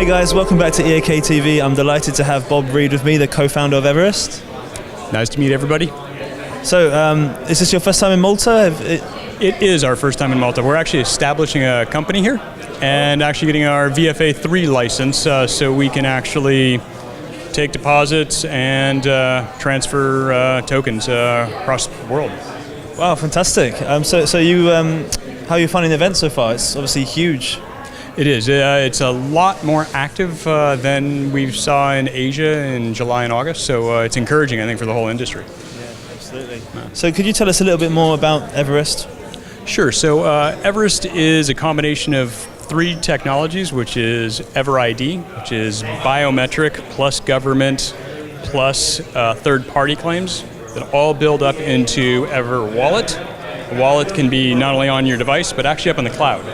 Hey guys, welcome back to EAK TV. I'm delighted to have Bob Reid with me, the co-founder of Everest. Nice to meet everybody. So, is this your first time in Malta? It is our first time in Malta. We're actually establishing a company here and actually getting our VFA 3 license so we can actually take deposits and transfer tokens across the world. Wow, fantastic. So you, how are you finding the event so far? It's obviously huge. It is. It's a lot more active than we saw in Asia in July and August, so it's encouraging, I think, for the whole industry. Yeah, absolutely. So could you tell us a little bit more about Everest? Sure. So Everest is a combination of 3 technologies, which is EverID, which is biometric plus government plus third-party claims that all build up into Ever Wallet. A wallet can be not only on your device, but actually up in the cloud.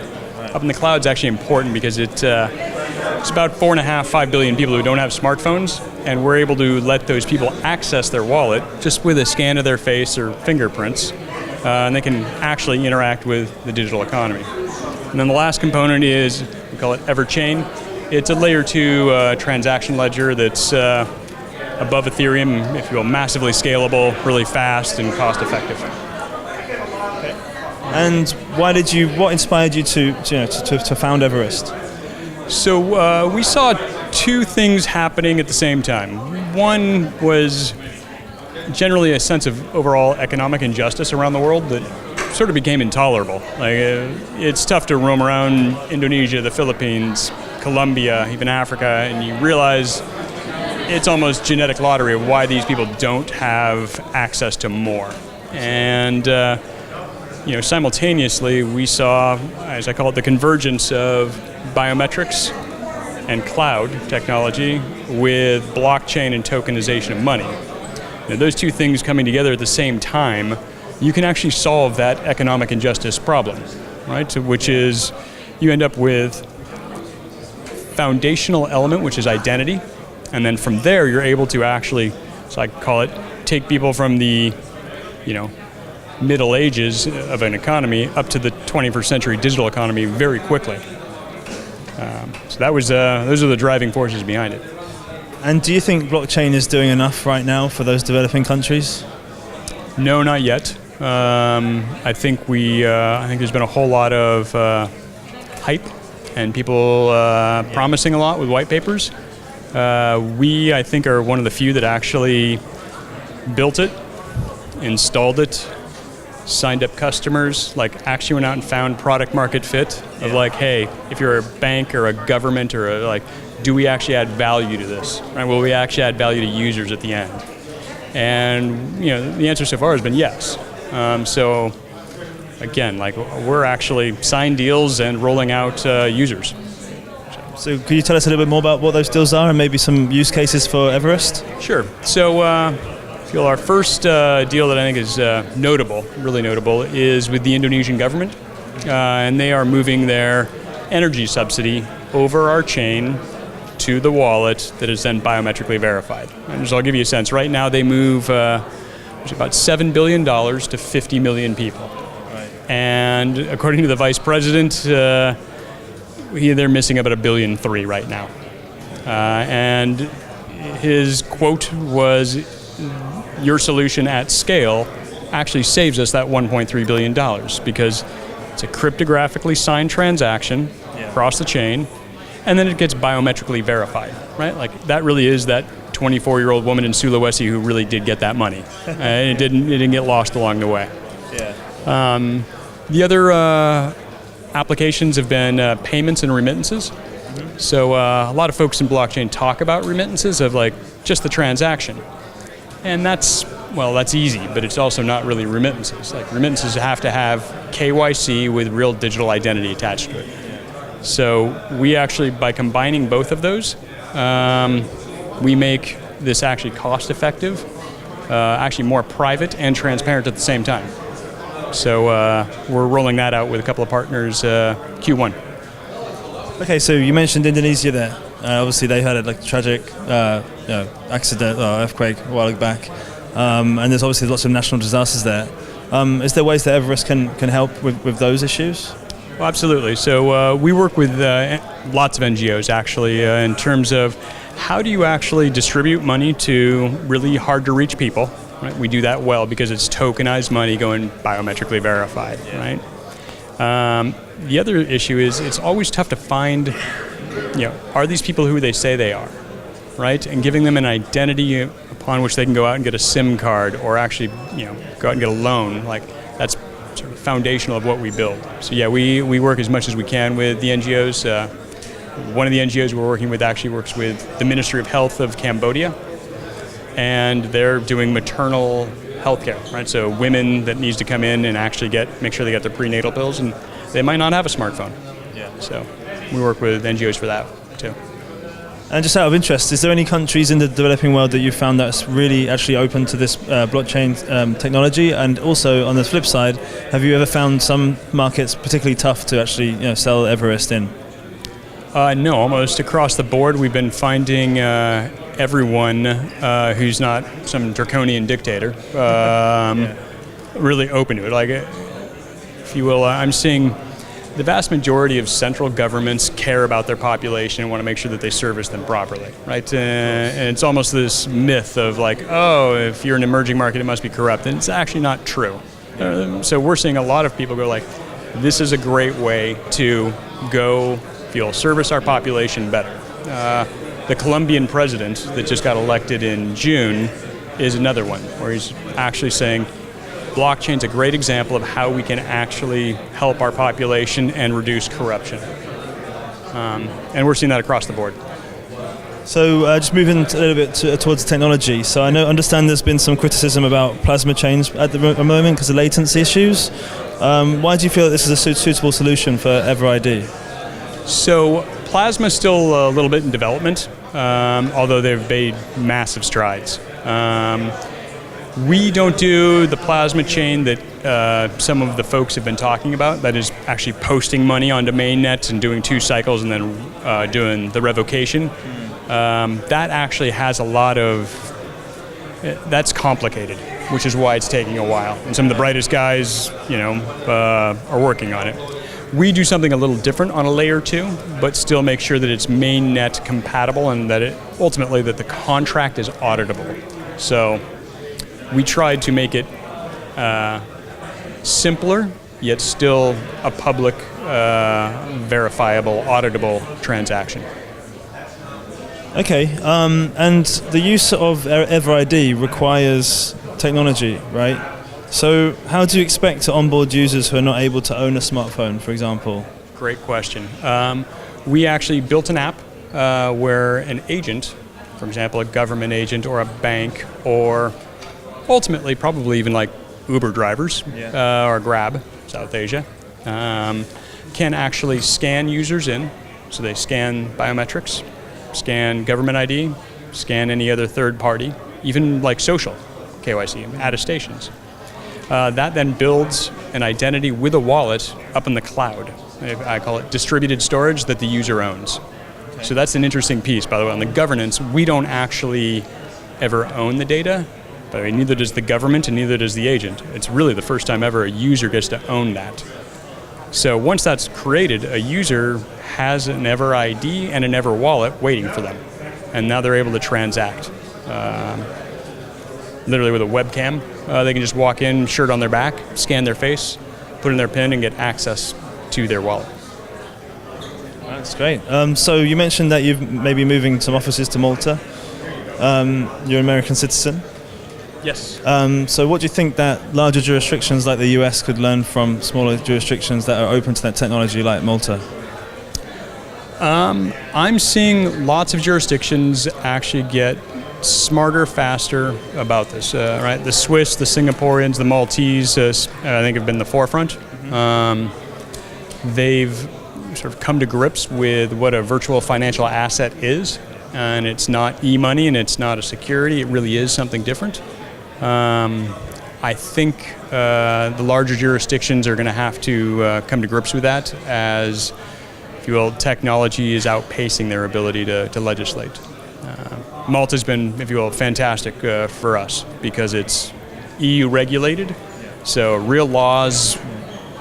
Up in the cloud is actually important because it's about 4.5 billion people who don't have smartphones, and we're able to let those people access their wallet just with a scan of their face or fingerprints, and they can actually interact with the digital economy. And then the last component is, we call it Everchain. It's a layer 2 transaction ledger that's above Ethereum, if you will, massively scalable, really fast, and cost effective. And what inspired you to found Everest? So we saw 2 things happening at the same time. One was generally a sense of overall economic injustice around the world that sort of became intolerable. It's tough to roam around Indonesia, the Philippines, Colombia, even Africa, and you realize it's almost genetic lottery of why these people don't have access to more. And simultaneously, we saw, as I call it, the convergence of biometrics and cloud technology with blockchain and tokenization of money. Those 2 things coming together at the same time, you can actually solve that economic injustice problem, right? So, which is, you end up with foundational element, which is identity, and then from there, you're able to actually, so I call it, take people from the, Middle Ages of an economy up to the 21st century digital economy very quickly. So that was those are the driving forces behind it. And do you think blockchain is doing enough right now for those developing countries? No, not yet. I think there's been a whole lot of hype and people promising a lot with white papers. We, I think, are one of the few that actually built it, installed it, signed up customers, actually went out and found product market fit of hey, if you're a bank or a government or do we actually add value to this? Right? Will we actually add value to users at the end? And the answer so far has been yes. So again, we're actually signed deals and rolling out users. So could you tell us a little bit more about what those deals are and maybe some use cases for Everest? Sure. So our first deal that I think is really notable, is with the Indonesian government. And they are moving their energy subsidy over our chain to the wallet that is then biometrically verified. And so I'll give you a sense. Right now they move about $7 billion to 50 million people. Right. And according to the vice president, they're missing about $1.3 billion right now. And his quote was, "Your solution at scale actually saves us that $1.3 billion because it's a cryptographically signed transaction across the chain, and then it gets biometrically verified, right? That really is that 24-year-old woman in Sulawesi who really did get that money. And it didn't get lost along the way. Yeah. The other applications have been payments and remittances. Mm-hmm. So a lot of folks in blockchain talk about remittances of just the transaction. And that's easy, but it's also not really remittances. Remittances have to have KYC with real digital identity attached to it. So we actually, by combining both of those, we make this actually cost effective, actually more private and transparent at the same time. So we're rolling that out with a couple of partners Q1. Okay, so you mentioned Indonesia there. Obviously, they had a tragic accident, earthquake a while back, and there's obviously lots of national disasters there. Is there ways that Everest can help with those issues? Well, absolutely. So we work with lots of NGOs, actually, in terms of how do you actually distribute money to really hard-to-reach people. Right? We do that well because it's tokenized money going biometrically verified. Right? The other issue is it's always tough to find, are these people who they say they are? Right? And giving them an identity upon which they can go out and get a SIM card or actually, go out and get a loan. Like, that's sort of foundational of what we build. So yeah, we work as much as we can with the NGOs. One of the NGOs we're working with actually works with the Ministry of Health of Cambodia, and they're doing maternal health care, right? So women that needs to come in and actually make sure they get their prenatal pills, and they might not have a smartphone. Yeah. So we work with NGOs for that too. And just out of interest, is there any countries in the developing world that you found that's really actually open to this blockchain technology? And also, on the flip side, have you ever found some markets particularly tough to actually sell Everest in? No, almost across the board, we've been finding everyone who's not some draconian dictator really open to it. Like, if you will, I'm seeing the vast majority of central governments care about their population and want to make sure that they service them properly, right? And it's almost this myth of like, oh, if you're an emerging market, it must be corrupt. And it's actually not true. So we're seeing a lot of people go like, this is a great way to go service our population better. The Colombian president that just got elected in June is another one, where he's actually saying, blockchain's a great example of how we can actually help our population and reduce corruption. And we're seeing that across the board. So just moving a little bit towards technology. So I understand there's been some criticism about plasma chains at the moment because of latency issues. Why do you feel that this is a suitable solution for EverID? So plasma is still a little bit in development, although they've made massive strides. We don't do the plasma chain that some of the folks have been talking about, that is actually posting money onto mainnet and doing 2 cycles and then doing the revocation. That actually has a lot of, that's complicated, which is why it's taking a while. And some of the brightest guys, are working on it. We do something a little different on a layer 2, but still make sure that it's mainnet compatible and that ultimately that the contract is auditable. So we tried to make it simpler, yet still a public, verifiable, auditable transaction. Okay, and the use of EverID requires technology, right? So how do you expect to onboard users who are not able to own a smartphone, for example? Great question. We actually built an app where an agent, for example, a government agent or a bank, or ultimately probably even like Uber drivers or Grab, South Asia, can actually scan users in. So they scan biometrics, scan government ID, scan any other third party, even like social KYC, attestations. That then builds an identity with a wallet up in the cloud. I call it distributed storage that the user owns. Okay. So that's an interesting piece, by the way. On the governance, we don't actually ever own the data, but neither does the government and neither does the agent. It's really the first time ever a user gets to own that. So once that's created, a user has an Ever ID and an Ever wallet waiting for them. And now they're able to transact. Literally with a webcam. They can just walk in, shirt on their back, scan their face, put in their PIN, and get access to their wallet. That's great. So you mentioned that you're maybe moving some offices to Malta. You're an American citizen. Yes. So what do you think that larger jurisdictions like the US could learn from smaller jurisdictions that are open to that technology like Malta? I'm seeing lots of jurisdictions actually get smarter, faster about this. Right, the Swiss, the Singaporeans, the Maltese, I think have been the forefront. They've sort of come to grips with what a virtual financial asset is, and it's not e-money and it's not a security. It really is something different. I think the larger jurisdictions are going to have to come to grips with that as, if you will, technology is outpacing their ability to legislate. Malta's been, if you will, fantastic for us because it's EU regulated, so real laws,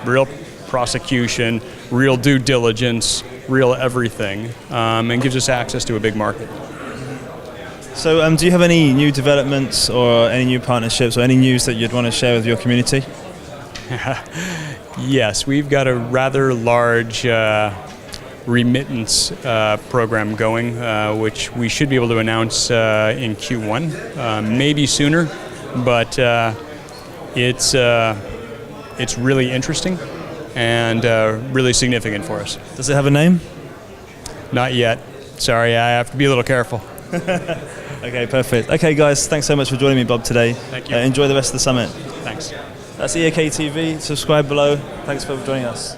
real prosecution, real due diligence, real everything, and gives us access to a big market. So do you have any new developments or any new partnerships or any news that you'd want to share with your community? Yes, we've got a rather large remittance program going, which we should be able to announce in Q1, maybe sooner, but it's really interesting and really significant for us. Does it have a name? Not yet. Sorry, I have to be a little careful. Okay, perfect. Okay, guys, thanks so much for joining me, Bob, today. Thank you. Enjoy the rest of the summit. Thanks. That's EAK TV. Subscribe below. Thanks for joining us.